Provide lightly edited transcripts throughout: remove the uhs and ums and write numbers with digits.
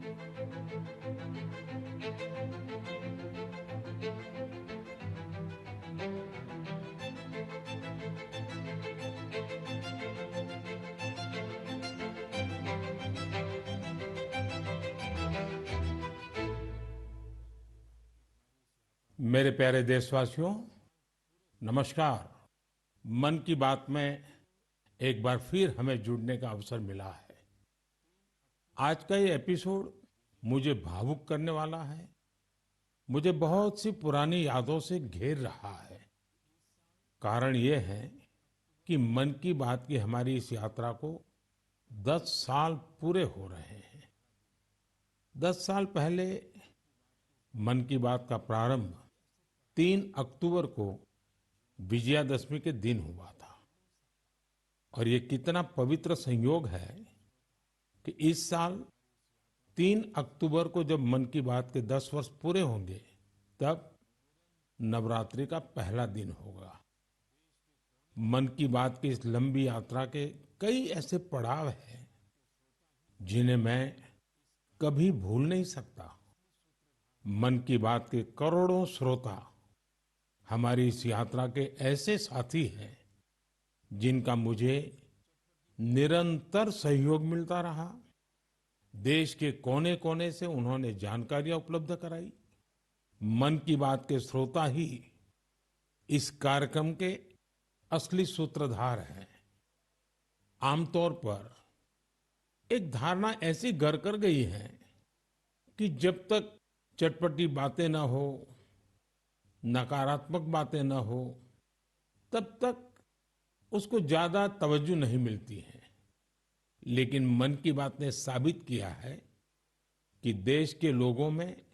मेरे प्यारे देशवासियों, नमस्कार। मन की बात में एक बार फिर हमें जुड़ने का अवसर मिला है। आज का ये एपिसोड मुझे भावुक करने वाला है। मुझे बहुत सी पुरानी यादों से घेर रहा है। कारण ये है कि मन की बात की हमारी इस यात्रा को 10 साल पूरे हो रहे हैं। 10 साल पहले मन की बात का प्रारंभ 3 अक्टूबर को विजयादशमी के दिन हुआ था। और ये कितना पवित्र संयोग है कि इस साल 3 अक्टूबर को जब मन की बात के 10 वर्ष पूरे होंगे, तब नवरात्रि का पहला दिन होगा। मन की बात की इस लंबी यात्रा के कई ऐसे पड़ाव हैं जिन्हें मैं कभी भूल नहीं सकता। मन की बात के करोड़ों श्रोता हमारी इस यात्रा के ऐसे साथी हैं जिनका मुझे निरंतर सहयोग मिलता रहा। देश के कोने कोने से उन्होंने जानकारियां उपलब्ध कराई। मन की बात के श्रोता ही इस कार्यक्रम के असली सूत्रधार हैं। आमतौर पर एक धारणा ऐसी घर कर गई है कि जब तक चटपटी बातें न हो, नकारात्मक बातें न हो, तब तक उसको ज्यादा तवज्जो नहीं मिलती है। लेकिन मन की बात ने साबित किया है कि देश के लोगों में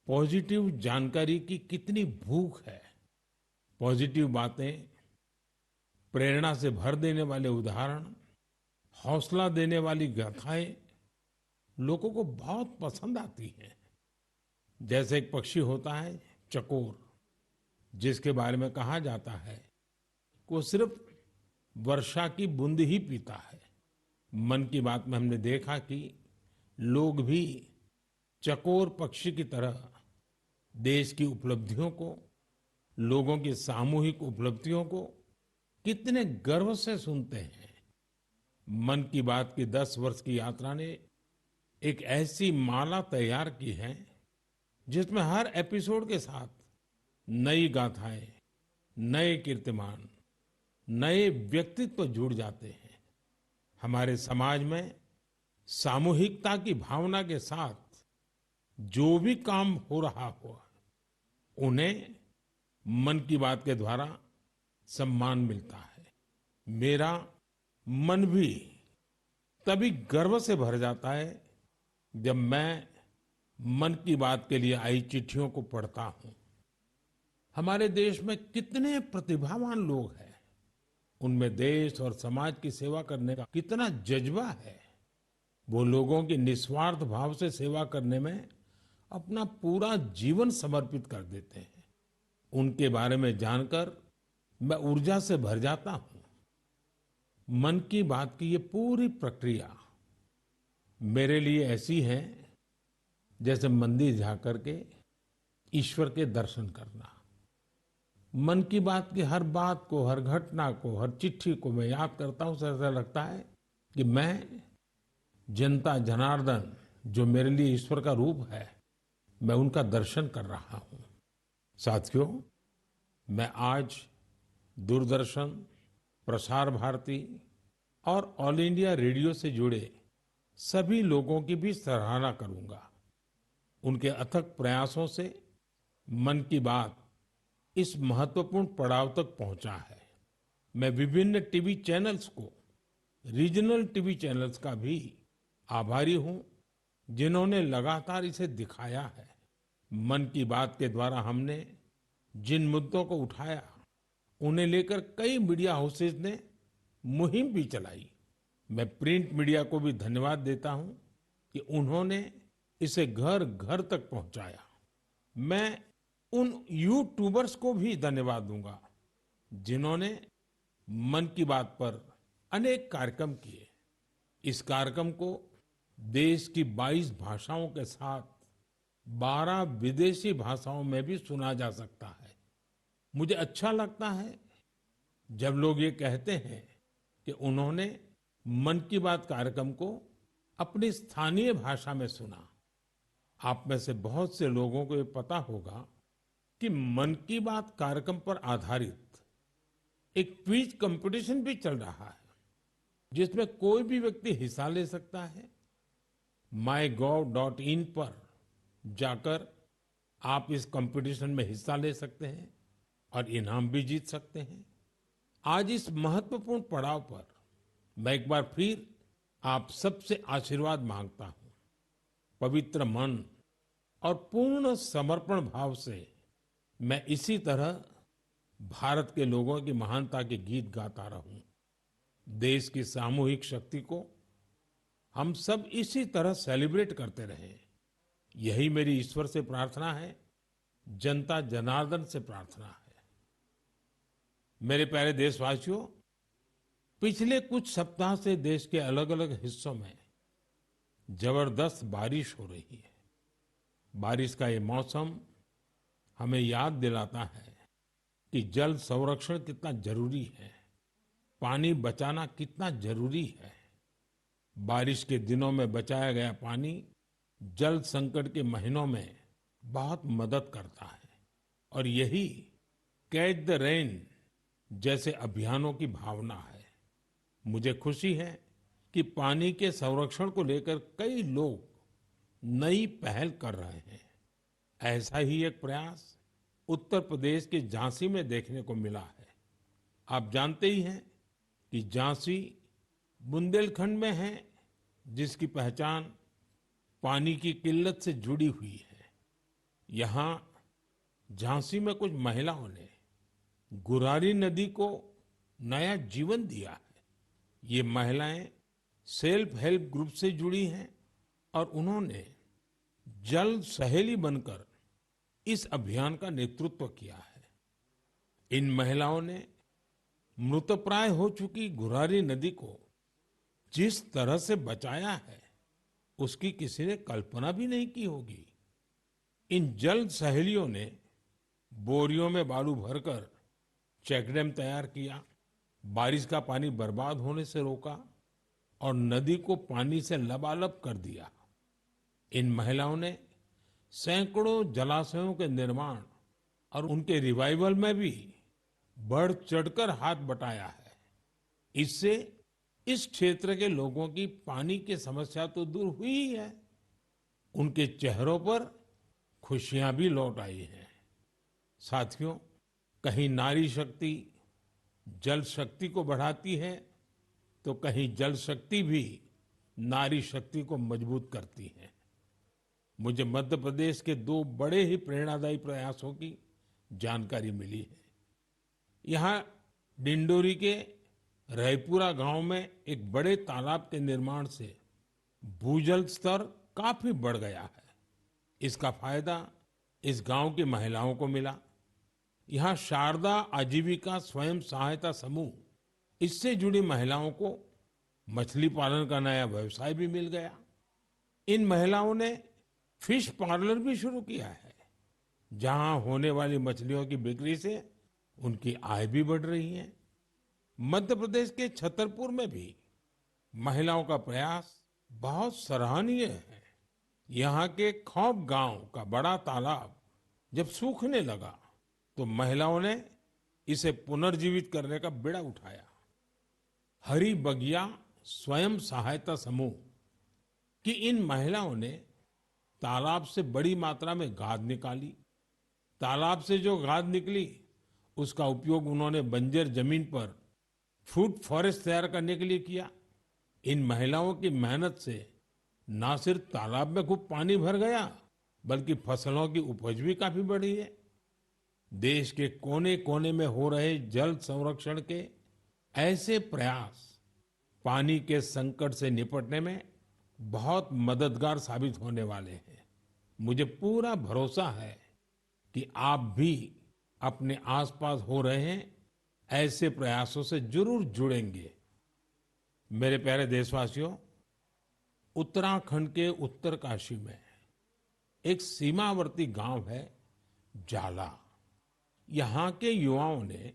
पॉजिटिव जानकारी की कितनी भूख है। पॉजिटिव बातें, प्रेरणा से भर देने वाले उदाहरण, हौसला देने वाली गाथाएं लोगों को बहुत पसंद आती हैं। जैसे एक पक्षी होता है चकोर, जिसके बारे में कहा जाता है कि वो सिर्फ वर्षा की बूंद ही पीता है। मन की बात में हमने देखा कि लोग भी चकोर पक्षी की तरह देश की उपलब्धियों को, लोगों की सामूहिक उपलब्धियों को कितने गर्व से सुनते हैं। मन की बात की 10 वर्ष की यात्रा ने एक ऐसी माला तैयार की है जिसमें हर एपिसोड के साथ नई गाथाएं, नए कीर्तिमान, नए व्यक्तित्व जुड़ जाते हैं। हमारे समाज में सामूहिकता की भावना के साथ जो भी काम हो रहा हो, उन्हें मन की बात के द्वारा सम्मान मिलता है। मेरा मन भी तभी गर्व से भर जाता है जब मैं मन की बात के लिए आई चिट्ठियों को पढ़ता हूं। हमारे देश में कितने प्रतिभावान लोग हैं। उनमें देश और समाज की सेवा करने का कितना जज्बा है। वो लोगों की निस्वार्थ भाव से सेवा करने में अपना पूरा जीवन समर्पित कर देते हैं। उनके बारे में जानकर मैं ऊर्जा से भर जाता हूं। मन की बात की ये पूरी प्रक्रिया मेरे लिए ऐसी है जैसे मंदिर जाकर के ईश्वर के दर्शन करना। मन की बात की हर बात को, हर घटना को, हर चिट्ठी को मैं याद करता हूं, ऐसा लगता है कि मैं जनता जनार्दन, जो मेरे लिए ईश्वर का रूप है, मैं उनका दर्शन कर रहा हूं। साथियों, मैं आज दूरदर्शन, प्रसार भारती और ऑल इंडिया रेडियो से जुड़े सभी लोगों की भी सराहना करूंगा। उनके अथक प्रयासों से मन की बात इस महत्वपूर्ण पड़ाव तक पहुंचा है। मैं विभिन्न टीवी चैनल्स को, रीजनल टीवी चैनल्स का भी आभारी हूं, जिन्होंने लगातार इसे दिखाया है। मन की बात के द्वारा हमने जिन मुद्दों को उठाया, उन्हें लेकर कई मीडिया हाउसेस ने मुहिम भी चलाई। मैं प्रिंट मीडिया को भी धन्यवाद देता हूं कि उन्होंने इसे घर घर तक पहुंचाया। मैं उन यूट्यूबर्स को भी धन्यवाद दूंगा जिन्होंने मन की बात पर अनेक कार्यक्रम किए। इस कार्यक्रम को देश की 22 भाषाओं के साथ 12 विदेशी भाषाओं में भी सुना जा सकता है। मुझे अच्छा लगता है जब लोग ये कहते हैं कि उन्होंने मन की बात कार्यक्रम को अपनी स्थानीय भाषा में सुना। आप में से बहुत से लोगों को ये पता होगा कि मन की बात कार्यक्रम पर आधारित एक क्विज कंपटीशन भी चल रहा है, जिसमें कोई भी व्यक्ति हिस्सा ले सकता है। mygov.in पर जाकर आप इस कंपटीशन में हिस्सा ले सकते हैं और इनाम भी जीत सकते हैं। आज इस महत्वपूर्ण पड़ाव पर मैं एक बार फिर आप सबसे आशीर्वाद मांगता हूं। पवित्र मन और पूर्ण समर्पण भाव से मैं इसी तरह भारत के लोगों की महानता के गीत गाता रहूं। देश की सामूहिक शक्ति को हम सब इसी तरह सेलिब्रेट करते रहें, यही मेरी ईश्वर से प्रार्थना है, जनता जनार्दन से प्रार्थना है। मेरे प्यारे देशवासियों, पिछले कुछ सप्ताह से देश के अलग अलग हिस्सों में जबरदस्त बारिश हो रही है। बारिश का ये मौसम हमें याद दिलाता है कि जल संरक्षण कितना जरूरी है, पानी बचाना कितना जरूरी है। बारिश के दिनों में बचाया गया पानी जल संकट के महीनों में बहुत मदद करता है और यही कैच द रेन जैसे अभियानों की भावना है। मुझे खुशी है कि पानी के संरक्षण को लेकर कई लोग नई पहल कर रहे हैं। ऐसा ही एक प्रयास उत्तर प्रदेश के झांसी में देखने को मिला है। आप जानते ही हैं कि झांसी बुंदेलखंड में है, जिसकी पहचान पानी की किल्लत से जुड़ी हुई है। यहाँ झांसी में कुछ महिलाओं ने गुरारी नदी को नया जीवन दिया है। ये महिलाएं सेल्फ हेल्प ग्रुप से जुड़ी हैं और उन्होंने जल सहेली बनकर इस अभियान का नेतृत्व किया है। इन महिलाओं ने मृतप्राय हो चुकी गुरारी नदी को जिस तरह से बचाया है, उसकी किसी ने कल्पना भी नहीं की होगी। इन जल सहेलियों ने बोरियों में बालू भरकर चेकडैम तैयार किया, बारिश का पानी बर्बाद होने से रोका और नदी को पानी से लबालब कर दिया। इन महिलाओं ने सैकड़ों जलाशयों के निर्माण और उनके रिवाइवल में भी बढ़ चढ़कर हाथ बटाया है। इससे इस क्षेत्र के लोगों की पानी की समस्या तो दूर हुई ही है, उनके चेहरों पर खुशियां भी लौट आई हैं। साथियों, कहीं नारी शक्ति जल शक्ति को बढ़ाती है, तो कहीं जल शक्ति भी नारी शक्ति को मजबूत करती है। मुझे मध्य प्रदेश के 2 बड़े ही प्रेरणादायी प्रयासों की जानकारी मिली है। यहाँ डिंडोरी के रायपुरा गांव में एक बड़े तालाब के निर्माण से भूजल स्तर काफी बढ़ गया है। इसका फायदा इस गांव की महिलाओं को मिला। यहाँ शारदा आजीविका स्वयं सहायता समूह, इससे जुड़ी महिलाओं को मछली पालन का नया व्यवसाय भी मिल गया। इन महिलाओं ने फिश पार्लर भी शुरू किया है, जहां होने वाली मछलियों की बिक्री से उनकी आय भी बढ़ रही है। मध्य प्रदेश के छतरपुर में भी महिलाओं का प्रयास बहुत सराहनीय है। यहाँ के खौब गांव का बड़ा तालाब जब सूखने लगा, तो महिलाओं ने इसे पुनर्जीवित करने का बीड़ा उठाया। हरी बगिया स्वयं सहायता समूह की इन महिलाओं ने तालाब से बड़ी मात्रा में गाद निकाली। तालाब से जो गाद निकली, उसका उपयोग उन्होंने बंजर जमीन पर फूड फॉरेस्ट तैयार करने के लिए किया। इन महिलाओं की मेहनत से न सिर्फ तालाब में खूब पानी भर गया, बल्कि फसलों की उपज भी काफी बढ़ी है। देश के कोने कोने में हो रहे जल संरक्षण के ऐसे प्रयास पानी के संकट से निपटने में बहुत मददगार साबित होने वाले हैं। मुझे पूरा भरोसा है कि आप भी अपने आसपास हो रहे ऐसे प्रयासों से जरूर जुड़ेंगे। मेरे प्यारे देशवासियों, उत्तराखंड के उत्तरकाशी में एक सीमावर्ती गांव है जाला। यहाँ के युवाओं ने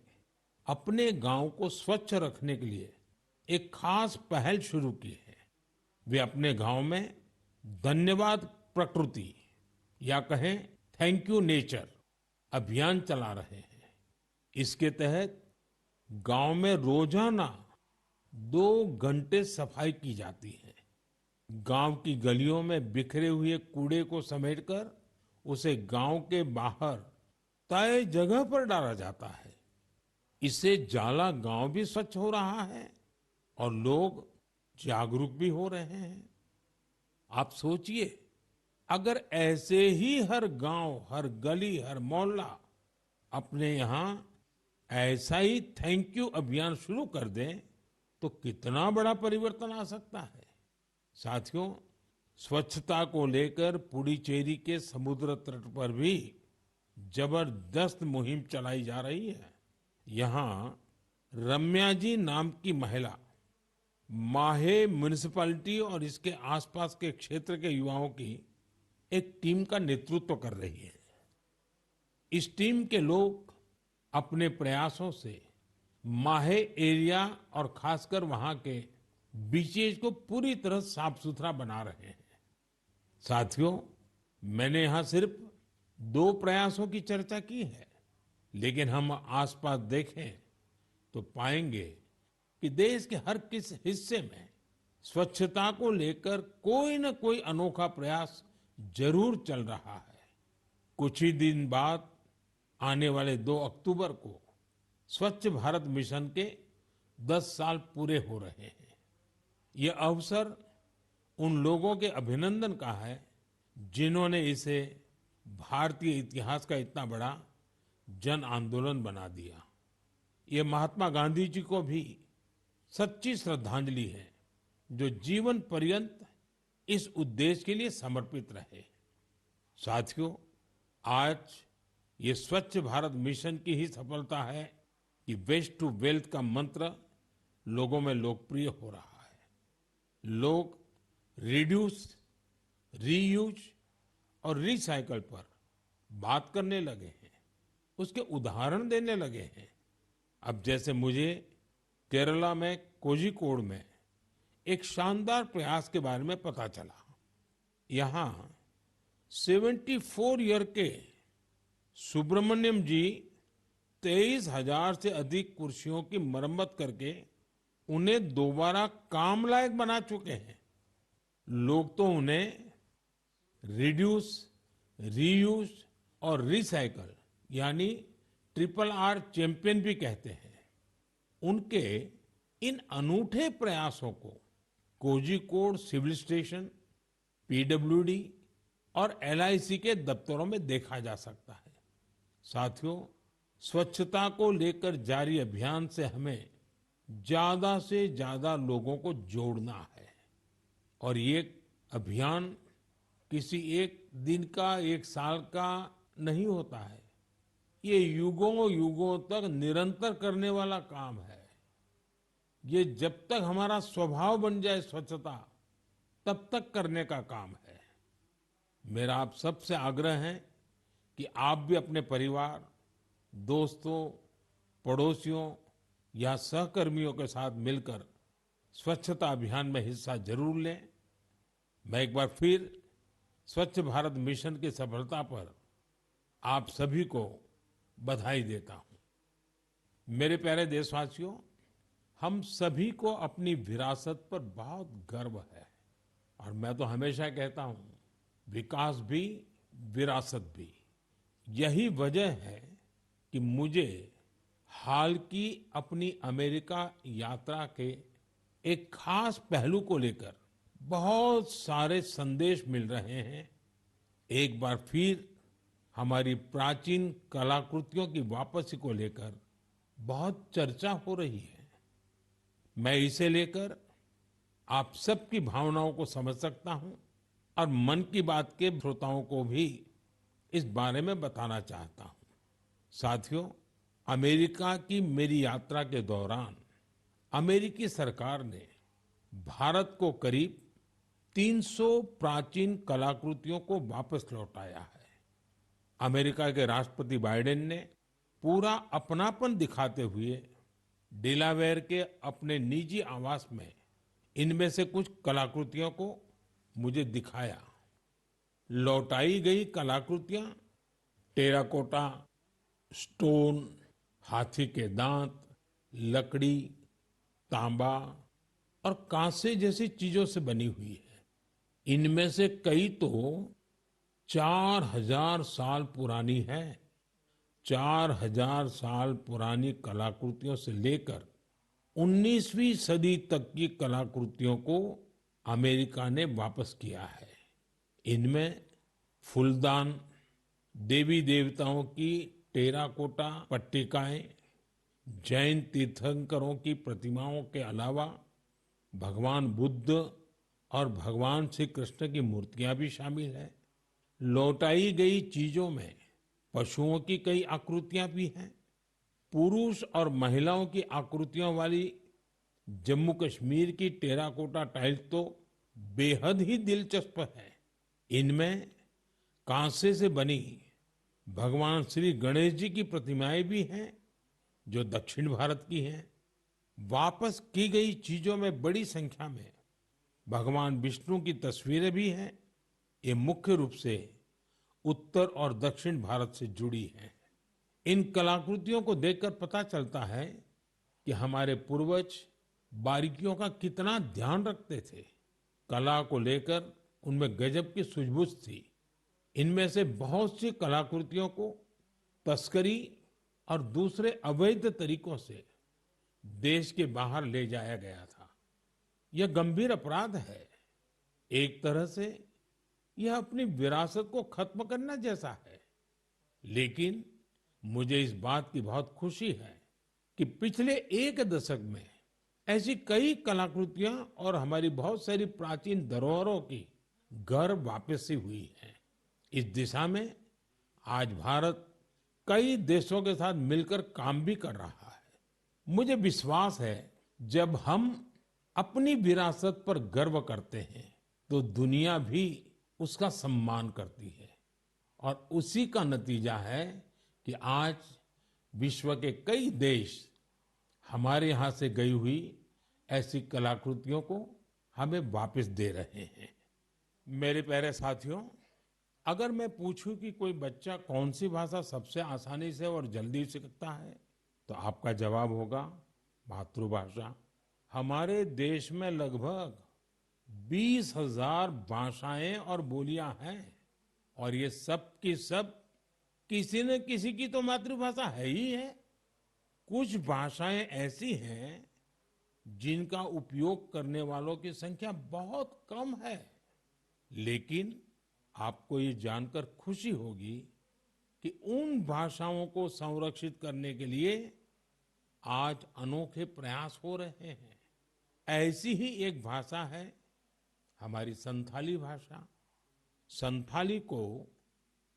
अपने गांव को स्वच्छ रखने के लिए एक खास पहल शुरू की है। वे अपने गांव में धन्यवाद प्रकृति या कहें थैंक यू नेचर अभियान चला रहे हैं। इसके तहत गांव में रोजाना 2 घंटे सफाई की जाती है। गांव की गलियों में बिखरे हुए कूड़े को समेटकर उसे गांव के बाहर तय जगह पर डाला जाता है। इससे जाला गांव भी स्वच्छ हो रहा है और लोग जागरूक भी हो रहे हैं। आप सोचिए, अगर ऐसे ही हर गांव, हर गली, हर मोहल्ला अपने यहाँ ऐसा ही थैंक यू अभियान शुरू कर दें तो कितना बड़ा परिवर्तन आ सकता है। साथियों, स्वच्छता को लेकर पुडुचेरी के समुद्र तट पर भी जबरदस्त मुहिम चलाई जा रही है। यहाँ रम्या जी नाम की महिला माहे म्युनिसिपैलिटी और इसके आसपास के क्षेत्र के युवाओं की एक टीम का नेतृत्व कर रही है। इस टीम के लोग अपने प्रयासों से माहे एरिया और खासकर वहां के बीचेज को पूरी तरह साफ सुथरा बना रहे हैं। साथियों, मैंने यहाँ सिर्फ 2 प्रयासों की चर्चा की है, लेकिन हम आसपास देखें तो पाएंगे कि देश के हर किस हिस्से में स्वच्छता को लेकर कोई न कोई अनोखा प्रयास जरूर चल रहा है। कुछ ही दिन बाद आने वाले 2 अक्टूबर को स्वच्छ भारत मिशन के 10 साल पूरे हो रहे हैं। ये अवसर उन लोगों के अभिनंदन का है जिन्होंने इसे भारतीय इतिहास का इतना बड़ा जन आंदोलन बना दिया। ये महात्मा गांधी जी को भी सच्ची श्रद्धांजलि है, जो जीवन पर्यंत इस उद्देश्य के लिए समर्पित रहे। साथियों, आज ये स्वच्छ भारत मिशन की ही सफलता है कि वेस्ट टू वेल्थ का मंत्र लोगों में लोकप्रिय हो रहा है। लोग रिड्यूस, रीयूज और रिसाइकल पर बात करने लगे हैं, उसके उदाहरण देने लगे हैं। अब जैसे मुझे केरला में कोझिकोड में एक शानदार प्रयास के बारे में पता चला। यहाँ 74 ईयर के सुब्रमण्यम जी 23,000 से अधिक कुर्सियों की मरम्मत करके उन्हें दोबारा काम लायक बना चुके हैं। लोग तो उन्हें रिड्यूस, रीयूज और रिसाइकल यानी RRR चैंपियन भी कहते हैं। उनके इन अनूठे प्रयासों को कोझिकोड सिविल स्टेशन, PWD और LIC के दफ्तरों में देखा जा सकता है। साथियों, स्वच्छता को लेकर जारी अभियान से हमें ज्यादा से ज्यादा लोगों को जोड़ना है और ये अभियान किसी एक दिन का, एक साल का नहीं होता है। ये युगों युगों तक निरंतर करने वाला काम है। ये जब तक हमारा स्वभाव बन जाए स्वच्छता, तब तक करने का काम है। मेरा आप सबसे आग्रह है कि आप भी अपने परिवार, दोस्तों, पड़ोसियों या सहकर्मियों के साथ मिलकर स्वच्छता अभियान में हिस्सा जरूर लें। मैं एक बार फिर स्वच्छ भारत मिशन की सफलता पर आप सभी को बधाई देता हूं। मेरे प्यारे देशवासियों, हम सभी को अपनी विरासत पर बहुत गर्व है और मैं तो हमेशा कहता हूं, विकास भी, विरासत भी। यही वजह है कि मुझे हाल की अपनी अमेरिका यात्रा के एक खास पहलू को लेकर बहुत सारे संदेश मिल रहे हैं। एक बार फिर हमारी प्राचीन कलाकृतियों की वापसी को लेकर बहुत चर्चा हो रही है। मैं इसे लेकर आप सबकी भावनाओं को समझ सकता हूं और मन की बात के श्रोताओं को भी इस बारे में बताना चाहता हूं। साथियों, अमेरिका की मेरी यात्रा के दौरान अमेरिकी सरकार ने भारत को करीब 300 प्राचीन कलाकृतियों को वापस लौटाया है। अमेरिका के राष्ट्रपति बाइडेन ने पूरा अपनापन दिखाते हुए डेलावेयर के अपने निजी आवास में इनमें से कुछ कलाकृतियों को मुझे दिखाया। लौटाई गई कलाकृतियां टेराकोटा, स्टोन, हाथी के दांत, लकड़ी, तांबा और कांसे जैसी चीजों से बनी हुई है। इनमें से कई तो 4000 साल पुरानी है। 4000 साल पुरानी कलाकृतियों से लेकर 19वीं सदी तक की कलाकृतियों को अमेरिका ने वापस किया है। इनमें फूलदान, देवी देवताओं की टेराकोटा पट्टिकाएं, जैन तीर्थंकरों की प्रतिमाओं के अलावा भगवान बुद्ध और भगवान श्री कृष्ण की मूर्तियां भी शामिल है। लौटाई गई चीजों में पशुओं की कई आकृतियां भी हैं। पुरुष और महिलाओं की आकृतियों वाली जम्मू कश्मीर की टेराकोटा टाइल्स तो बेहद ही दिलचस्प है। इनमें कांसे से बनी भगवान श्री गणेश जी की प्रतिमाएं भी हैं, जो दक्षिण भारत की हैं। वापस की गई चीजों में बड़ी संख्या में भगवान विष्णु की तस्वीरें भी हैं। ये मुख्य रूप से उत्तर और दक्षिण भारत से जुड़ी हैं। इन कलाकृतियों को देखकर पता चलता है कि हमारे पूर्वज बारीकियों का कितना ध्यान रखते थे। कला को लेकर उनमें गजब की सूझबूझ थी। इनमें से बहुत सी कलाकृतियों को तस्करी और दूसरे अवैध तरीकों से देश के बाहर ले जाया गया था। यह गंभीर अपराध है। एक तरह से यह अपनी विरासत को खत्म करना जैसा है। लेकिन मुझे इस बात की बहुत खुशी है कि पिछले एक दशक में ऐसी कई कलाकृतियां और हमारी बहुत सारी प्राचीन धरोहरों की घर वापसी हुई है। इस दिशा में आज भारत कई देशों के साथ मिलकर काम भी कर रहा है। मुझे विश्वास है, जब हम अपनी विरासत पर गर्व करते हैं तो दुनिया भी उसका सम्मान करती है। और उसी का नतीजा है कि आज विश्व के कई देश हमारे यहाँ से गई हुई ऐसी कलाकृतियों को हमें वापस दे रहे हैं। मेरे प्यारे साथियों, अगर मैं पूछूं कि कोई बच्चा कौन सी भाषा सबसे आसानी से और जल्दी सीखता है, तो आपका जवाब होगा मातृभाषा। हमारे देश में लगभग 20,000 भाषाएं और बोलियां हैं और ये सब की सब किसी न किसी की तो मातृभाषा है ही है। कुछ भाषाएं ऐसी हैं जिनका उपयोग करने वालों की संख्या बहुत कम है। लेकिन आपको ये जानकर खुशी होगी कि उन भाषाओं को संरक्षित करने के लिए आज अनोखे प्रयास हो रहे हैं। ऐसी ही एक भाषा है हमारी संथाली भाषा। संथाली को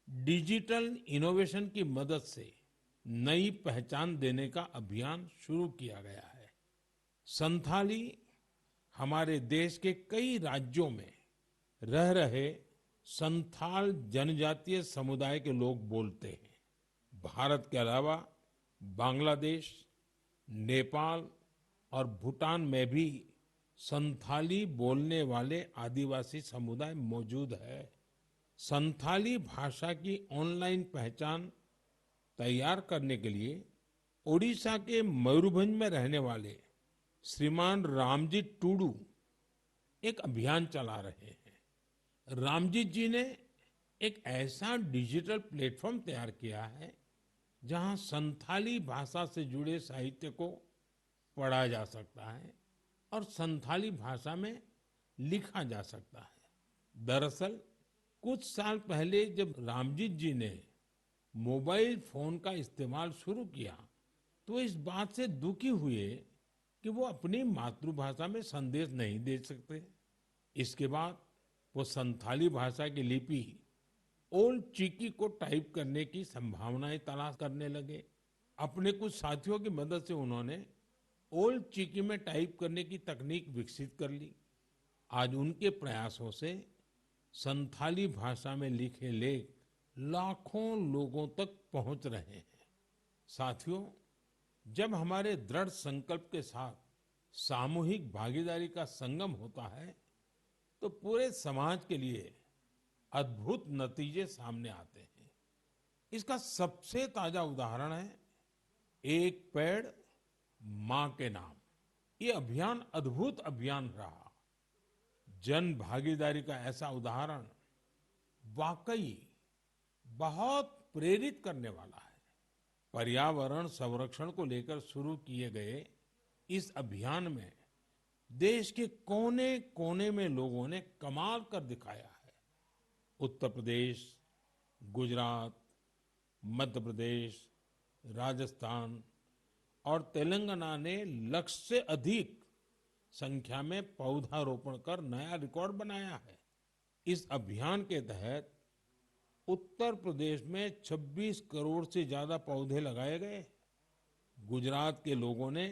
डिजिटल इनोवेशन की मदद से नई पहचान देने का अभियान शुरू किया गया है। संथाली हमारे देश के कई राज्यों में रह रहे संथाल जनजातीय समुदाय के लोग बोलते हैं। भारत के अलावा बांग्लादेश, नेपाल और भूटान में भी संथाली बोलने वाले आदिवासी समुदाय मौजूद है। संथाली भाषा की ऑनलाइन पहचान तैयार करने के लिए ओडिशा के मयूरभंज में रहने वाले श्रीमान रामजी टूडू एक अभियान चला रहे हैं। रामजी जी ने एक ऐसा डिजिटल प्लेटफॉर्म तैयार किया है जहां संथाली भाषा से जुड़े साहित्य को पढ़ा जा सकता है और संथाली भाषा में लिखा जा सकता है। दरअसल कुछ साल पहले जब रामजीत जी ने मोबाइल फोन का इस्तेमाल शुरू किया तो इस बात से दुखी हुए कि वो अपनी मातृभाषा में संदेश नहीं दे सकते। इसके बाद वो संथाली भाषा की लिपि ओल्ड चिकी को टाइप करने की संभावनाएं तलाश करने लगे। अपने कुछ साथियों की मदद से उन्होंने ओल्ड चिकी में टाइप करने की तकनीक विकसित कर ली। आज उनके प्रयासों से संथाली भाषा में लिखे लेख लाखों लोगों तक पहुंच रहे हैं। साथियों, जब हमारे दृढ़ संकल्प के साथ सामूहिक भागीदारी का संगम होता है, तो पूरे समाज के लिए अद्भुत नतीजे सामने आते हैं। इसका सबसे ताजा उदाहरण है एक पेड़ मां के नाम। ये अभियान अद्भुत अभियान रहा। जन भागीदारी का ऐसा उदाहरण वाकई बहुत प्रेरित करने वाला है। पर्यावरण संरक्षण को लेकर शुरू किए गए इस अभियान में देश के कोने कोने में लोगों ने कमाल कर दिखाया है। उत्तर प्रदेश, गुजरात, मध्य प्रदेश, राजस्थान और तेलंगाना ने लक्ष्य से अधिक संख्या में पौधारोपण कर नया रिकॉर्ड बनाया है। इस अभियान के तहत उत्तर प्रदेश में 26 करोड़ से ज्यादा पौधे लगाए गए। गुजरात के लोगों ने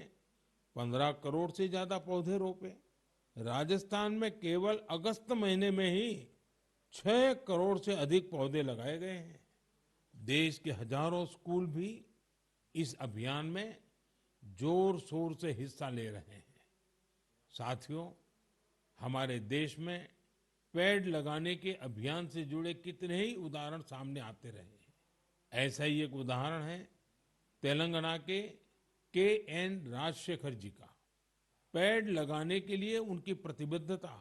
15 करोड़ से ज्यादा पौधे रोपे। राजस्थान में केवल अगस्त महीने में ही 6 करोड़ से अधिक पौधे लगाए गए हैं। देश के हजारों स्कूल भी इस अभियान में जोर शोर से हिस्सा ले रहे हैं। साथियों, हमारे देश में पेड़ लगाने के अभियान से जुड़े कितने ही उदाहरण सामने आते रहे हैं। ऐसा ही एक उदाहरण है तेलंगाना के एन राजशेखर जी का। पेड़ लगाने के लिए उनकी प्रतिबद्धता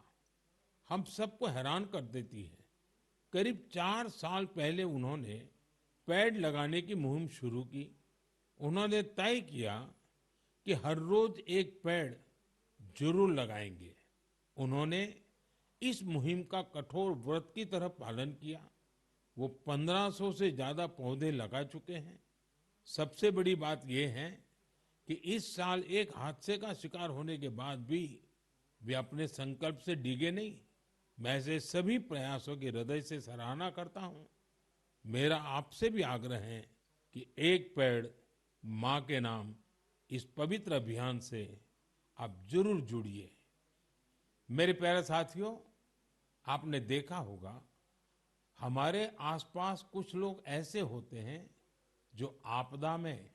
हम सबको हैरान कर देती है। करीब 4 साल पहले उन्होंने पेड़ लगाने की मुहिम शुरू की। उन्होंने तय किया कि हर रोज एक पेड़ जरूर लगाएंगे। उन्होंने इस मुहिम का कठोर व्रत की तरह पालन किया। वो 1500 से ज्यादा पौधे लगा चुके हैं। सबसे बड़ी बात यह है कि इस साल एक हादसे का शिकार होने के बाद भी वे अपने संकल्प से डिगे नहीं। मैं ऐसे सभी प्रयासों की हृदय से सराहना करता हूं। मेरा आपसे भी आग्रह है कि एक पेड़ मां के नाम इस पवित्र अभियान से आप जरूर जुड़िए। मेरे प्यारे साथियों, आपने देखा होगा हमारे आसपास कुछ लोग ऐसे होते हैं जो आपदा में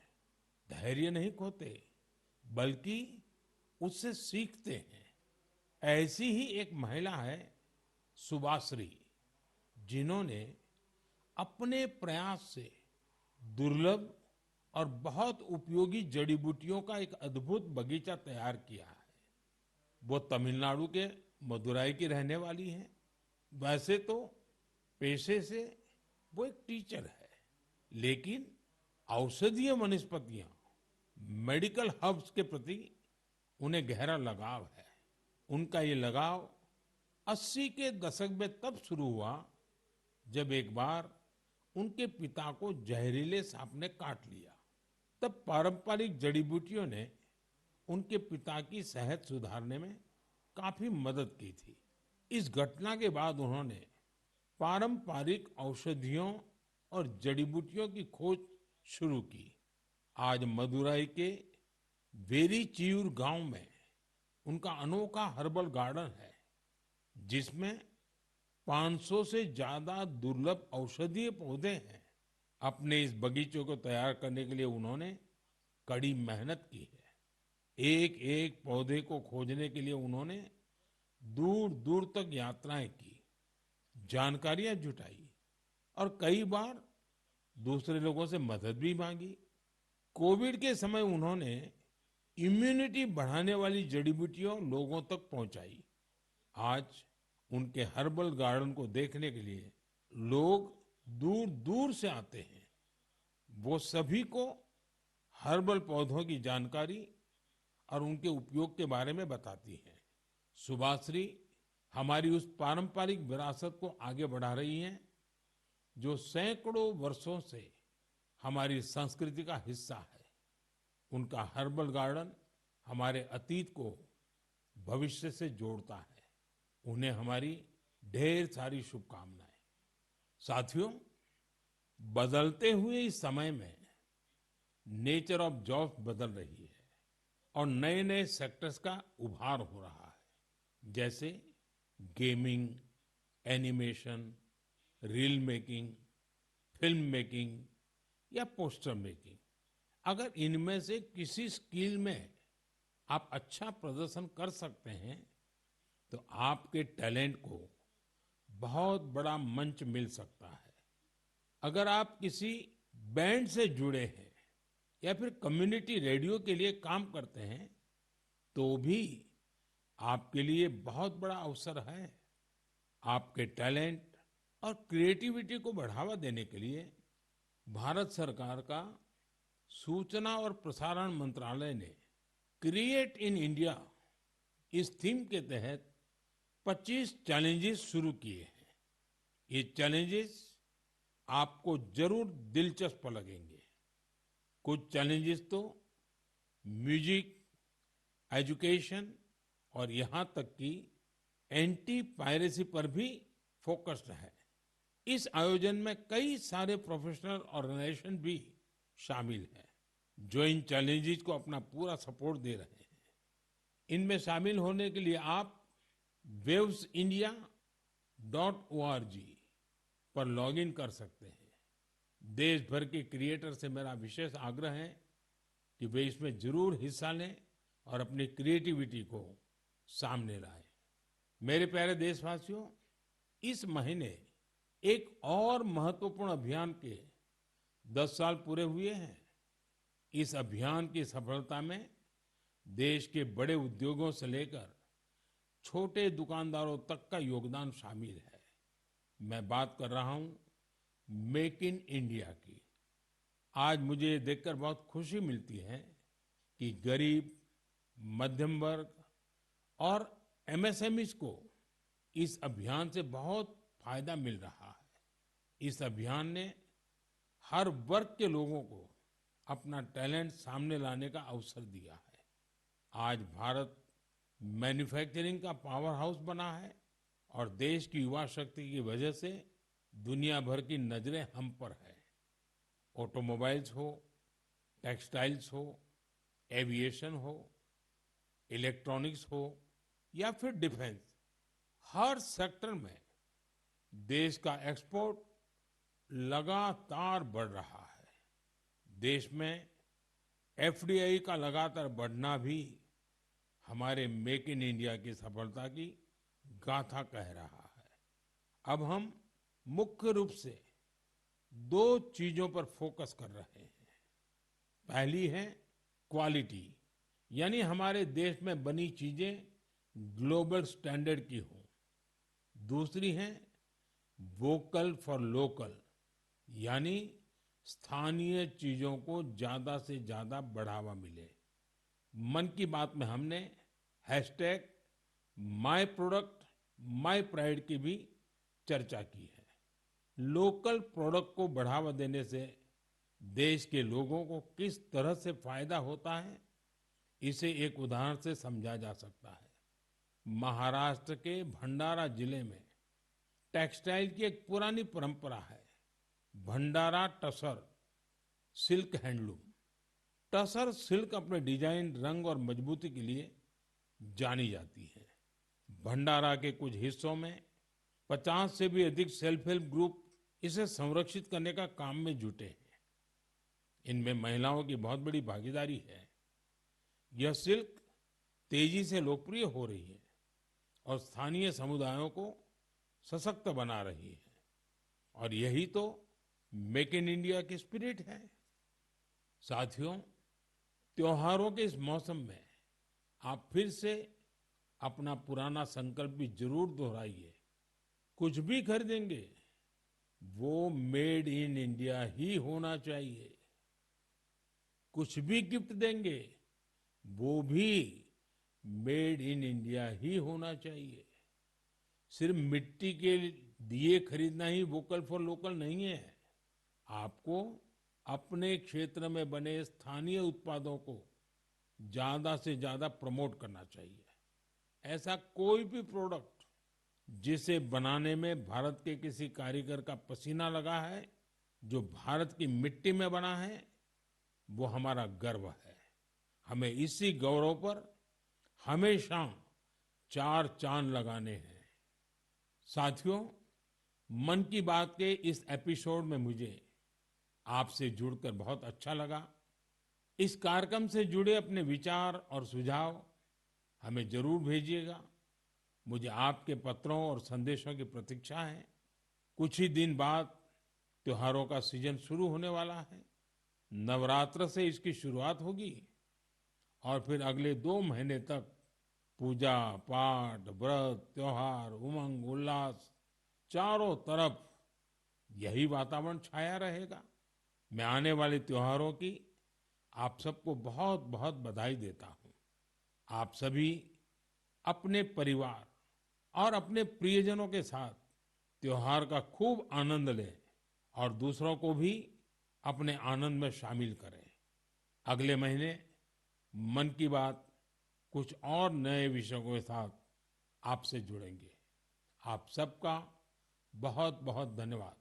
धैर्य नहीं खोते बल्कि उससे सीखते हैं। ऐसी ही एक महिला है सुभाश्री, जिन्होंने अपने प्रयास से दुर्लभ और बहुत उपयोगी जड़ी बूटियों का एक अद्भुत बगीचा तैयार किया है। वो तमिलनाडु के मदुराई की रहने वाली हैं। वैसे तो पेशे से वो एक टीचर है, लेकिन औषधीय वनस्पतियां, मेडिकल हर्ब्स के प्रति उन्हें गहरा लगाव है। उनका ये लगाव 80 के दशक में तब शुरू हुआ जब एक बार उनके पिता को जहरीले सांप ने काट लिया। तब पारंपरिक जड़ी बूटियों ने उनके पिता की सेहत सुधारने में काफी मदद की थी। इस घटना के बाद उन्होंने पारंपरिक औषधियों और जड़ी बूटियों की खोज शुरू की। आज मदुराई के वेरीचियूर गांव में उनका अनोखा हर्बल गार्डन है, जिसमें 500 से ज्यादा दुर्लभ औषधीय पौधे हैं। अपने इस बगीचे को तैयार करने के लिए उन्होंने कड़ी मेहनत की है। एक एक पौधे को खोजने के लिए उन्होंने दूर दूर तक यात्राएं की, जानकारियां जुटाई और कई बार दूसरे लोगों से मदद भी मांगी। कोविड के समय उन्होंने इम्यूनिटी बढ़ाने वाली जड़ी बूटियां लोगों तक पहुंचाई। आज उनके हर्बल गार्डन को देखने के लिए लोग दूर दूर से आते हैं। वो सभी को हर्बल पौधों की जानकारी और उनके उपयोग के बारे में बताती हैं। सुभाश्री हमारी उस पारंपरिक विरासत को आगे बढ़ा रही हैं, जो सैकड़ों वर्षों से हमारी संस्कृति का हिस्सा है। उनका हर्बल गार्डन हमारे अतीत को भविष्य से जोड़ता है। उन्हें हमारी ढेर सारी शुभकामनाएं। साथियों, बदलते हुए इस समय में नेचर ऑफ जॉब्स बदल रही है और नए नए सेक्टर्स का उभार हो रहा है। जैसे gaming, animation, reel making, film making या पोस्टर मेकिंग, अगर इनमें से किसी स्किल में आप अच्छा प्रदर्शन कर सकते हैं तो आपके टैलेंट को बहुत बड़ा मंच मिल सकता है। अगर आप किसी बैंड से जुड़े हैं या फिर कम्युनिटी रेडियो के लिए काम करते हैं तो भी आपके लिए बहुत बड़ा अवसर है। आपके टैलेंट और क्रिएटिविटी को बढ़ावा देने के लिए भारत सरकार का सूचना और प्रसारण मंत्रालय ने क्रिएट इन इंडिया इस थीम के तहत 25 चैलेंजेस शुरू किए हैं। ये चैलेंजेस आपको जरूर दिलचस्प लगेंगे। कुछ चैलेंजेस तो म्यूजिक, एजुकेशन और यहाँ तक कि एंटी पायरेसी पर भी फोकस्ड है। इस आयोजन में कई सारे प्रोफेशनल ऑर्गेनाइजेशन भी शामिल हैं जो इन चैलेंजेस को अपना पूरा सपोर्ट दे रहे हैं। इनमें शामिल होने के लिए आप wavesindia.org पर लॉगिन कर सकते हैं। देश भर के क्रिएटर से मेरा विशेष आग्रह है कि वे इसमें जरूर हिस्सा लें और अपनी क्रिएटिविटी को सामने लाएं। मेरे प्यारे देशवासियों, इस महीने एक और महत्वपूर्ण अभियान के 10 साल पूरे हुए हैं। इस अभियान की सफलता में देश के बड़े उद्योगों से लेकर छोटे दुकानदारों तक का योगदान शामिल है। मैं बात कर रहा हूं मेक इन इंडिया की। आज मुझे ये देखकर बहुत खुशी मिलती है कि गरीब, मध्यम वर्ग और एमएसएमईज को इस अभियान से बहुत फायदा मिल रहा है। इस अभियान ने हर वर्ग के लोगों को अपना टैलेंट सामने लाने का अवसर दिया है। आज भारत मैन्युफैक्चरिंग का पावर हाउस बना है और देश की युवा शक्ति की वजह से दुनिया भर की नजरें हम पर है। ऑटोमोबाइल्स हो, टेक्सटाइल्स हो, एविएशन हो, इलेक्ट्रॉनिक्स हो या फिर डिफेंस, हर सेक्टर में देश का एक्सपोर्ट लगातार बढ़ रहा है। देश में एफडीआई का लगातार बढ़ना भी हमारे मेक इन इंडिया की सफलता की गाथा कह रहा है। अब हम मुख्य रूप से दो चीजों पर फोकस कर रहे हैं। पहली है क्वालिटी, यानी हमारे देश में बनी चीजें ग्लोबल स्टैंडर्ड की हो। दूसरी है वोकल फॉर लोकल, यानी स्थानीय चीजों को ज्यादा से ज्यादा बढ़ावा मिले। मन की बात में हमने hashtag my product my pride की भी चर्चा की है। लोकल प्रोडक्ट को बढ़ावा देने से देश के लोगों को किस तरह से फायदा होता है, इसे एक उदाहरण से समझा जा सकता है। महाराष्ट्र के भंडारा जिले में टेक्सटाइल की एक पुरानी परंपरा है, Bhandara tussar silk handloom. Tussar silk अपने डिजाइन, रंग और मजबूती के लिए जानी जाती है। भंडारा के कुछ हिस्सों में 50 से भी अधिक सेल्फ हेल्प ग्रुप इसे संरक्षित करने का काम में जुटे हैं। इनमें महिलाओं की बहुत बड़ी भागीदारी है। यह सिल्क तेजी से लोकप्रिय हो रही है और स्थानीय समुदायों को सशक्त बना रही है। और यही तो मेक इन इंडिया की स्पिरिट है। साथियों, त्योहारों के इस मौसम में आप फिर से अपना पुराना संकल्प भी जरूर दोहराइए। कुछ भी खरीदेंगे वो मेड इन इंडिया ही होना चाहिए। कुछ भी गिफ्ट देंगे वो भी मेड इन इंडिया ही होना चाहिए। सिर्फ मिट्टी के दिए खरीदना ही वोकल फॉर लोकल नहीं है। आपको अपने क्षेत्र में बने स्थानीय उत्पादों को ज्यादा से ज्यादा प्रमोट करना चाहिए। ऐसा कोई भी प्रोडक्ट जिसे बनाने में भारत के किसी कारीगर का पसीना लगा है, जो भारत की मिट्टी में बना है, वो हमारा गर्व है। हमें इसी गौरव पर हमेशा चार चांद लगाने हैं। साथियों, मन की बात के इस एपिसोड में मुझे आपसे जुड़कर बहुत अच्छा लगा। इस कार्यक्रम से जुड़े अपने विचार और सुझाव हमें जरूर भेजिएगा। मुझे आपके पत्रों और संदेशों की प्रतीक्षा है। कुछ ही दिन बाद त्योहारों का सीजन शुरू होने वाला है। नवरात्र से इसकी शुरुआत होगी और फिर अगले 2 महीने तक पूजा पाठ, व्रत, त्योहार, उमंग उल्लास, चारों तरफ यही वातावरण छाया रहेगा। मैं आने वाले त्योहारों की आप सबको बहुत बहुत बधाई देता हूँ। आप सभी अपने परिवार और अपने प्रियजनों के साथ त्योहार का खूब आनंद लें और दूसरों को भी अपने आनंद में शामिल करें। अगले महीने मन की बात कुछ और नए विषयों के साथ आपसे जुड़ेंगे। आप सबका बहुत बहुत धन्यवाद।